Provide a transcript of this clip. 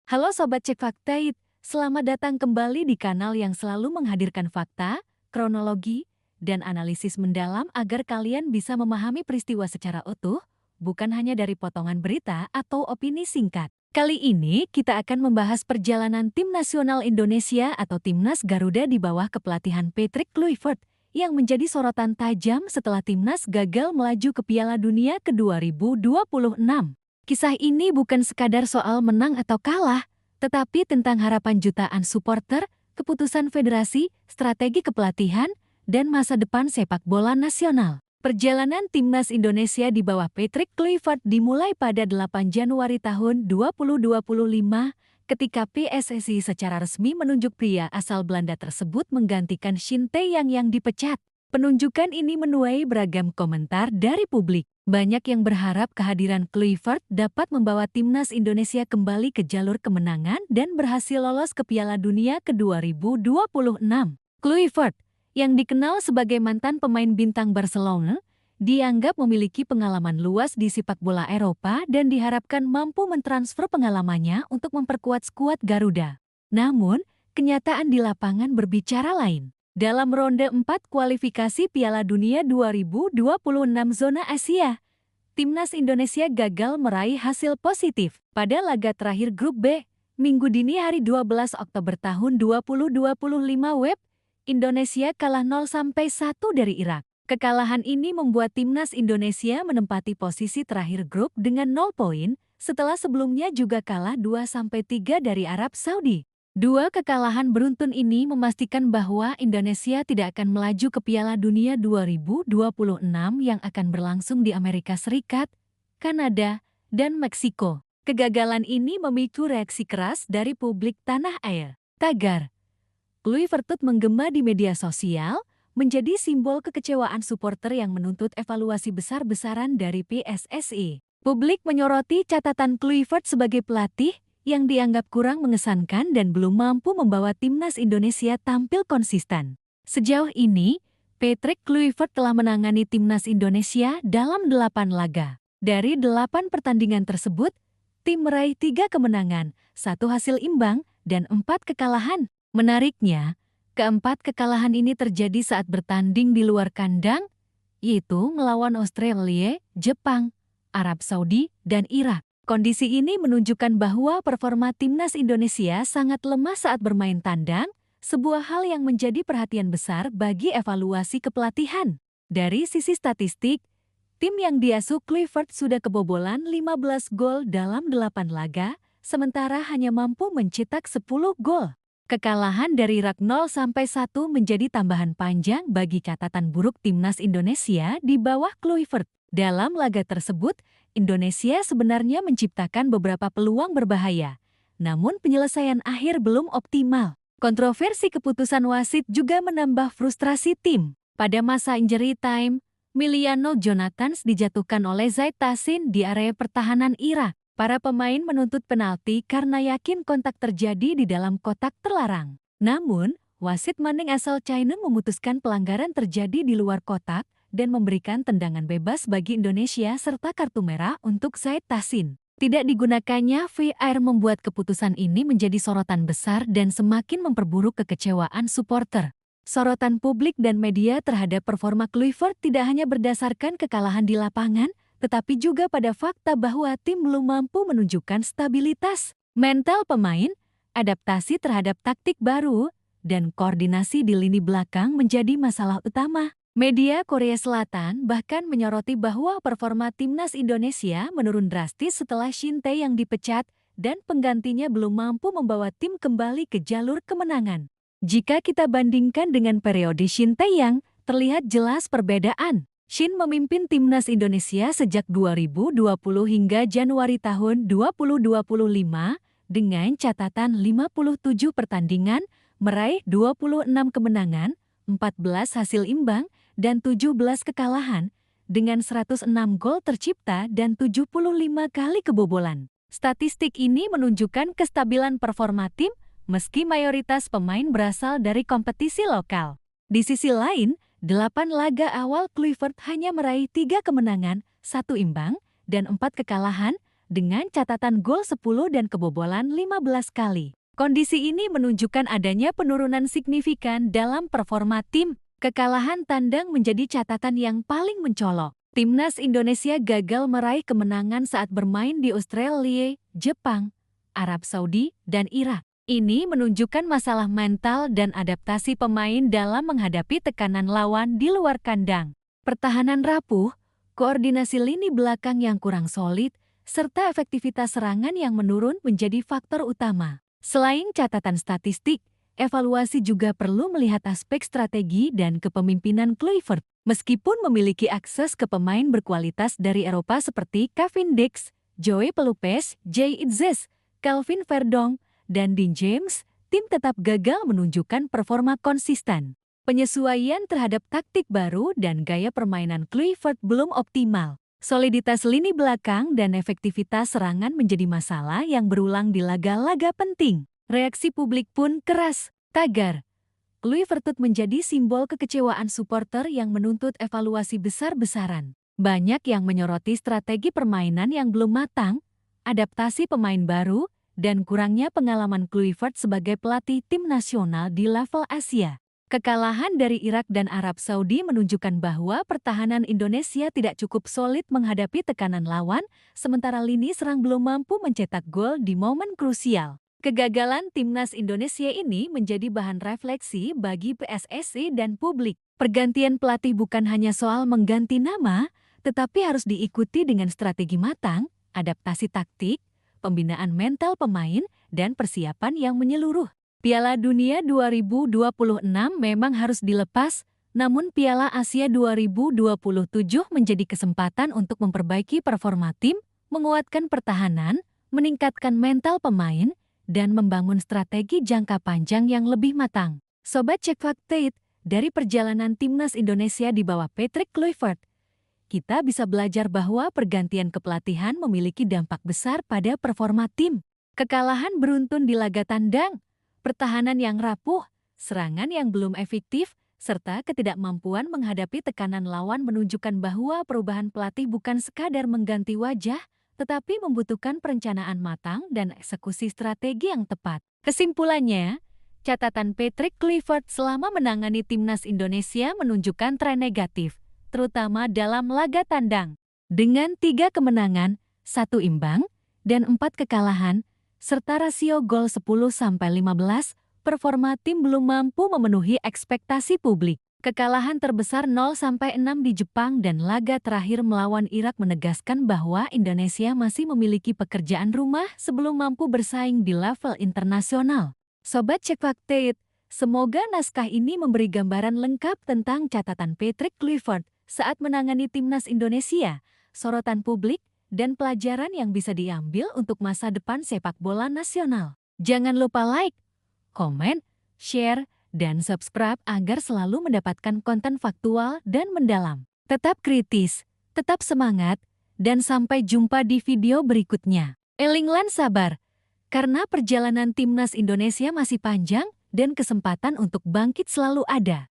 Halo Sobat Cek Fakta, selamat datang kembali di kanal yang selalu menghadirkan fakta, kronologi, dan analisis mendalam agar kalian bisa memahami peristiwa secara utuh, bukan hanya dari potongan berita atau opini singkat. Kali ini kita akan membahas perjalanan Tim Nasional Indonesia atau Timnas Garuda di bawah kepelatihan Patrick Kluivert yang menjadi sorotan tajam setelah Timnas gagal melaju ke Piala Dunia ke 2026. Kisah ini bukan sekadar soal menang atau kalah, tetapi tentang harapan jutaan supporter, keputusan federasi, strategi kepelatihan, dan masa depan sepak bola nasional. Perjalanan Timnas Indonesia di bawah Patrick Kluivert dimulai pada 8 Januari tahun 2025 ketika PSSI secara resmi menunjuk pria asal Belanda tersebut menggantikan Shin Tae-yong yang dipecat. Penunjukan ini menuai beragam komentar dari publik. Banyak yang berharap kehadiran Kluivert dapat membawa Timnas Indonesia kembali ke jalur kemenangan dan berhasil lolos ke Piala Dunia ke 2026. Kluivert, yang dikenal sebagai mantan pemain bintang Barcelona, dianggap memiliki pengalaman luas di sepak bola Eropa dan diharapkan mampu mentransfer pengalamannya untuk memperkuat skuad Garuda. Namun, kenyataan di lapangan berbicara lain. Dalam ronde 4 kualifikasi Piala Dunia 2026 zona Asia, Timnas Indonesia gagal meraih hasil positif. Pada laga terakhir grup B, Minggu dini hari 12 Oktober tahun 2025 Indonesia kalah 0-1 dari Irak. Kekalahan ini membuat Timnas Indonesia menempati posisi terakhir grup dengan 0 poin, setelah sebelumnya juga kalah 2-3 dari Arab Saudi. Dua kekalahan beruntun ini memastikan bahwa Indonesia tidak akan melaju ke Piala Dunia 2026 yang akan berlangsung di Amerika Serikat, Kanada, dan Meksiko. Kegagalan ini memicu reaksi keras dari publik tanah air. Tagar Kluivert menggema di media sosial, menjadi simbol kekecewaan supporter yang menuntut evaluasi besar-besaran dari PSSI. Publik menyoroti catatan Kluivert sebagai pelatih yang dianggap kurang mengesankan dan belum mampu membawa Timnas Indonesia tampil konsisten. Sejauh ini, Patrick Kluivert telah menangani Timnas Indonesia dalam 8 laga. Dari 8 pertandingan tersebut, tim meraih 3 kemenangan, 1 hasil imbang, dan 4 kekalahan. Menariknya, keempat kekalahan ini terjadi saat bertanding di luar kandang, yaitu melawan Australia, Jepang, Arab Saudi, dan Irak. Kondisi ini menunjukkan bahwa performa Timnas Indonesia sangat lemah saat bermain tandang, sebuah hal yang menjadi perhatian besar bagi evaluasi kepelatihan. Dari sisi statistik, tim yang diasuh Kluivert sudah kebobolan 15 gol dalam 8 laga, sementara hanya mampu mencetak 10 gol. Kekalahan dari Irak 0-1 menjadi tambahan panjang bagi catatan buruk Timnas Indonesia di bawah Kluivert. Dalam laga tersebut, Indonesia sebenarnya menciptakan beberapa peluang berbahaya, namun penyelesaian akhir belum optimal. Kontroversi keputusan wasit juga menambah frustrasi tim. Pada masa injury time, Miliano Jonathans dijatuhkan oleh Zaid Tassin di area pertahanan Irak. Para pemain menuntut penalti karena yakin kontak terjadi di dalam kotak terlarang. Namun, wasit Maneng asal China memutuskan pelanggaran terjadi di luar kotak dan memberikan tendangan bebas bagi Indonesia serta kartu merah untuk Zaid Tassin. Tidak digunakannya VAR membuat keputusan ini menjadi sorotan besar dan semakin memperburuk kekecewaan supporter. Sorotan publik dan media terhadap performa Kluivert tidak hanya berdasarkan kekalahan di lapangan, tetapi juga pada fakta bahwa tim belum mampu menunjukkan stabilitas mental pemain, adaptasi terhadap taktik baru, dan koordinasi di lini belakang menjadi masalah utama. Media Korea Selatan bahkan menyoroti bahwa performa Timnas Indonesia menurun drastis setelah Shin Tae-yong dipecat dan penggantinya belum mampu membawa tim kembali ke jalur kemenangan. Jika kita bandingkan dengan periode Shin Tae-yong, terlihat jelas perbedaan. Shin memimpin Timnas Indonesia sejak 2020 hingga Januari tahun 2025 dengan catatan 57 pertandingan, meraih 26 kemenangan, 14 hasil imbang, dan 17 kekalahan, dengan 106 gol tercipta dan 75 kali kebobolan. Statistik ini menunjukkan kestabilan performa tim meski mayoritas pemain berasal dari kompetisi lokal. Di sisi lain, 8 laga awal Kluivert hanya meraih 3 kemenangan, 1 imbang, dan 4 kekalahan dengan catatan gol 10 dan kebobolan 15 kali. Kondisi ini menunjukkan adanya penurunan signifikan dalam performa tim. Kekalahan tandang menjadi catatan yang paling mencolok. Timnas Indonesia gagal meraih kemenangan saat bermain di Australia, Jepang, Arab Saudi, dan Irak. Ini menunjukkan masalah mental dan adaptasi pemain dalam menghadapi tekanan lawan di luar kandang. Pertahanan rapuh, koordinasi lini belakang yang kurang solid, serta efektivitas serangan yang menurun menjadi faktor utama. Selain catatan statistik, evaluasi juga perlu melihat aspek strategi dan kepemimpinan Kluivert. Meskipun memiliki akses ke pemain berkualitas dari Eropa seperti Kevin Dix, Joey Pelupes, Jay Itzes, Calvin Verdong, dan Dean James, tim tetap gagal menunjukkan performa konsisten. Penyesuaian terhadap taktik baru dan gaya permainan Kluivert belum optimal. Soliditas lini belakang dan efektivitas serangan menjadi masalah yang berulang di laga-laga penting. Reaksi publik pun keras. Tagar Kluivert menjadi simbol kekecewaan supporter yang menuntut evaluasi besar-besaran. Banyak yang menyoroti strategi permainan yang belum matang, adaptasi pemain baru, dan kurangnya pengalaman Kluivert sebagai pelatih tim nasional di level Asia. Kekalahan dari Irak dan Arab Saudi menunjukkan bahwa pertahanan Indonesia tidak cukup solid menghadapi tekanan lawan, sementara lini serang belum mampu mencetak gol di momen krusial. Kegagalan timnas Indonesia ini menjadi bahan refleksi bagi PSSI dan publik. Pergantian pelatih bukan hanya soal mengganti nama, tetapi harus diikuti dengan strategi matang, adaptasi taktik, pembinaan mental pemain, dan persiapan yang menyeluruh. Piala Dunia 2026 memang harus dilepas, namun Piala Asia 2027 menjadi kesempatan untuk memperbaiki performa tim, menguatkan pertahanan, meningkatkan mental pemain, dan membangun strategi jangka panjang yang lebih matang. Sobat Cek Fakta, dari perjalanan timnas Indonesia di bawah Patrick Kluivert, kita bisa belajar bahwa pergantian kepelatihan memiliki dampak besar pada performa tim. Kekalahan beruntun di laga tandang, pertahanan yang rapuh, serangan yang belum efektif, serta ketidakmampuan menghadapi tekanan lawan menunjukkan bahwa perubahan pelatih bukan sekadar mengganti wajah, tetapi membutuhkan perencanaan matang dan eksekusi strategi yang tepat. Kesimpulannya, catatan Patrick Kluivert selama menangani timnas Indonesia menunjukkan tren negatif, terutama dalam laga tandang. Dengan 3 kemenangan, 1 imbang, dan 4 kekalahan, serta rasio gol 10-15, performa tim belum mampu memenuhi ekspektasi publik. Kekalahan terbesar 0-6 di Jepang dan laga terakhir melawan Irak menegaskan bahwa Indonesia masih memiliki pekerjaan rumah sebelum mampu bersaing di level internasional. Sobat Cek Fakta, semoga naskah ini memberi gambaran lengkap tentang catatan Patrick Kluivert saat menangani timnas Indonesia, sorotan publik, dan pelajaran yang bisa diambil untuk masa depan sepak bola nasional. Jangan lupa like, komen, share, dan subscribe agar selalu mendapatkan konten faktual dan mendalam. Tetap kritis, tetap semangat, dan sampai jumpa di video berikutnya. Elinglan sabar, karena perjalanan timnas Indonesia masih panjang dan kesempatan untuk bangkit selalu ada.